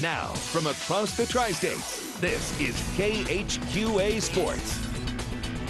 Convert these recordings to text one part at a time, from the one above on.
Now, from across the tri-states, this is KHQA Sports.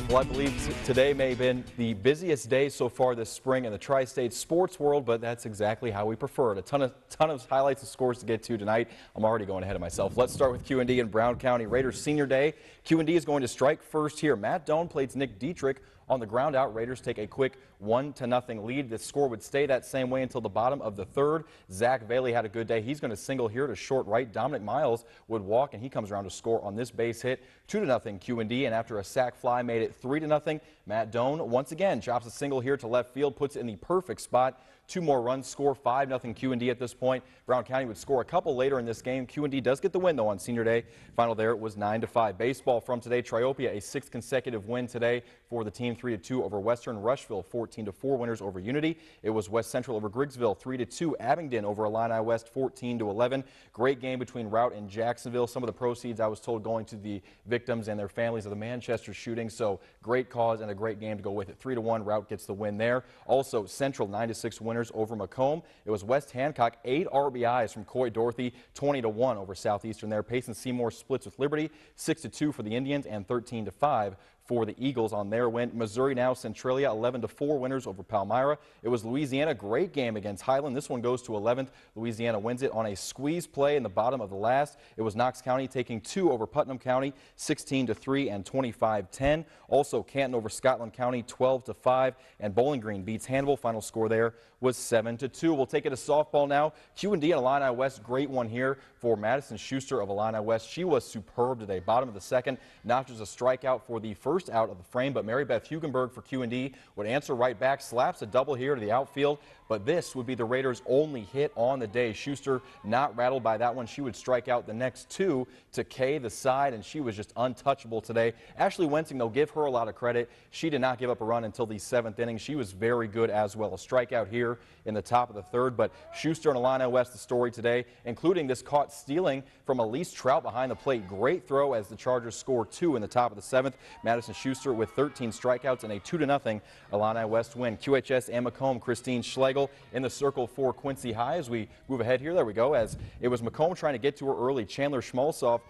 Well, I believe today may have been the busiest day so far this spring in the tri-state sports world, but that's exactly how we prefer it. A ton of highlights and scores to get to tonight. I'm already going ahead of myself. Let's start with QND and Brown County. Raiders senior day. QND is going to strike first here. Matt Doan plays Nick Dietrich on the ground out. Raiders take a quick 1-0 lead. The score would stay that same way until the bottom of the third. Zach Bailey had a good day. He's going to single here to short right. Dominic Miles would walk, and he comes around to score on this base hit. 2-0 QND, and after a sac fly made it 3-0. Matt Doan once again chops a single here to left field, puts it in the perfect spot. 2 more runs score, 5-0 QND at this point. Brown County would score a couple later in this game. QND does get the win, though, on senior day. Final there, it was 9-5. Baseball from today, Triopia, a 6th consecutive win today for the team, 3-2 over Western. Rushville, 14-4 winners over Unity. It was West Central over Griggsville, 3-2. Abingdon over Illini West, 14-11. Great game between Route and Jacksonville. Some of the proceeds, I was told, going to the victims and their families of the Manchester shooting. So great cause and a great game to go with it. 3-1, Route gets the win there. Also, Central 9-6 winners over Macomb. It was West Hancock, 8 RBIs from Coy Dorothy, 20-1 over Southeastern there. Payson Seymour splits with Liberty, 6-2 for the Indians and 13-5 for the Eagles on their win. Missouri now Centralia, 11-4 winners over Palmyra. It was Louisiana, great game against Highland. This one goes to 11th. Louisiana wins it on a squeeze play in the bottom of the last. It was Knox County taking 2 over Putnam County, 16-3 and 25-10. Also Canton over Scotland County, 12-5, and Bowling Green beats Hannibal. Final score there was 7-2. We'll take it to softball now. QND and Illini West, great one here for Madison Schuster of Illini West. She was superb today. Bottom of the second, notches a strikeout for the first out of the frame, but Mary Beth Hugenberg for QND would answer right back, slaps a double here to the outfield, but this would be the Raiders' only hit on the day. Schuster not rattled by that one. She would strike out the next 2 to Kay the side, and she was just untouchable today. Ashley Wensing, though, give her a lot of credit. She did not give up a run until the 7th inning. She was very good as well. A strikeout here in the top of the third, but Schuster and Illini West, the story today, including this caught stealing from Elise Trout behind the plate. Great throw as the Chargers score 2 in the top of the 7th. Madison Schuster with 13 strikeouts and a 2-0 Illini West win. QHS and Macomb, Christine Schlegel in the circle for Quincy High as we move ahead here. There we go, as it was Macomb trying to get to her early. Chandler Schmalzoff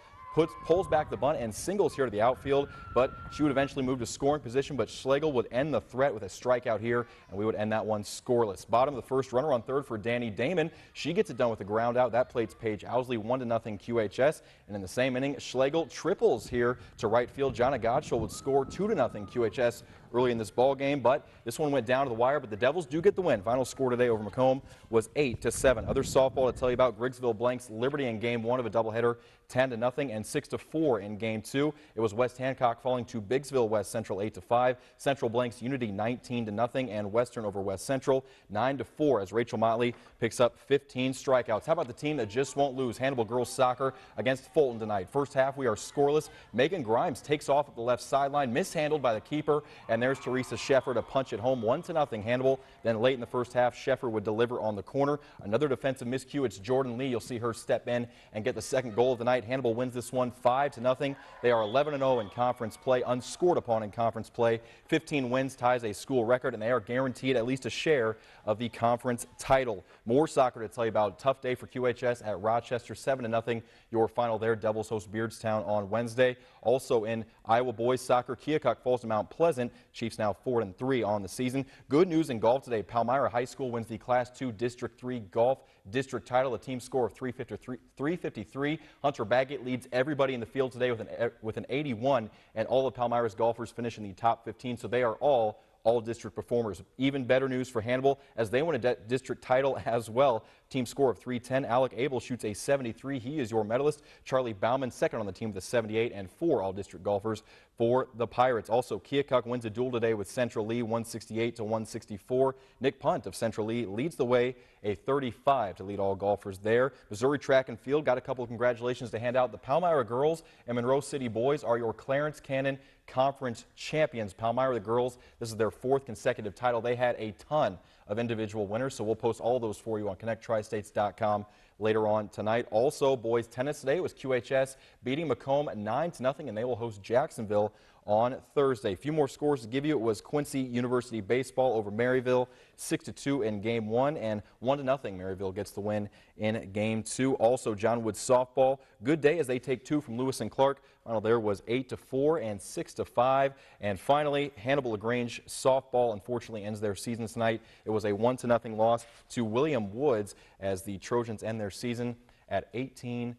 pulls back the bunt and singles here to the outfield, but she would eventually move to scoring position, but Schlegel would end the threat with a strikeout here, and we would end that one scoreless. Bottom of the first, runner on third for Danny Damon. She gets it done with the ground out. That plates Paige Owsley, 1-0 QHS, and in the same inning, Schlegel triples here to right field. Jonna Godshall would score 2-0 QHS early in this ball game, but this one went down to the wire, but the Devils do get the win. Final score today over Macomb was 8-7. Other softball to tell you about: Griggsville blanks Liberty in game 1 of a doubleheader, 10-0 and 6-4 in game 2. It was West Hancock falling to Biggsville West Central 8-5. Central blanks Unity 19-0, and Western over West Central 9-4 as Rachel Motley picks up 15 strikeouts. How about the team that just won't lose? Hannibal girls soccer against Fulton tonight. First half we are scoreless. Megan Grimes takes off at the left sideline, mishandled by the keeper, and there's Teresa Sheffer to punch it home, 1-0 Hannibal. Then late in the first half, Sheffer would deliver on the corner. Another defensive miscue. It's Jordan Lee. You'll see her step in and get the second goal of the night. Hannibal wins this one 5-0. They are 11-0 in conference play, unscored upon in conference play. 15 wins ties a school record, and they are guaranteed at least a share of the conference title. More soccer to tell you about. Tough day for QHS at Rochester, 7-0. Your final there. Devils host Beardstown on Wednesday. Also in Iowa boys soccer, Keokuk falls to Mount Pleasant. Chiefs now 4-3 on the season. Good news in golf today. Palmyra High School wins the Class 2 District 3 golf district title. A team score of 353. Hunter Baggett leads everybody in the field today with an 81, and all of Palmyra's golfers finish in the top 15. So they are all district performers. Even better news for Hannibal as they win a district title as well. Team score of 310. Alec Abel shoots a 73. He is your medalist. Charlie Bauman second on the team with a 78, and 4 all-district golfers for the Pirates. Also, Keokuk wins a duel today with Central Lee, 168-164. Nick Punt of Central Lee leads the way, a 35 to lead all golfers there. Missouri track and field got a couple of congratulations to hand out. The Palmyra girls and Monroe City boys are your Clarence Cannon Conference champions. Palmyra, the girls, this is their 4th consecutive title. They had a ton of individual winners, so we'll post all those for you on connecttristates.com later on tonight. Also, boys tennis today was QHS beating Macomb 9-0, and they will host Jacksonville on Thursday. A few more scores to give you. It was Quincy University baseball over Maryville, 6-2 in Game 1, and 1-0. Maryville gets the win in Game 2. Also, John Wood softball, good day as they take 2 from Lewis and Clark. Final there was 8-4 and 6-5. And finally, Hannibal LaGrange softball unfortunately ends their season tonight. It was a 1-0 loss to William Woods as the Trojans end their season at 18-19.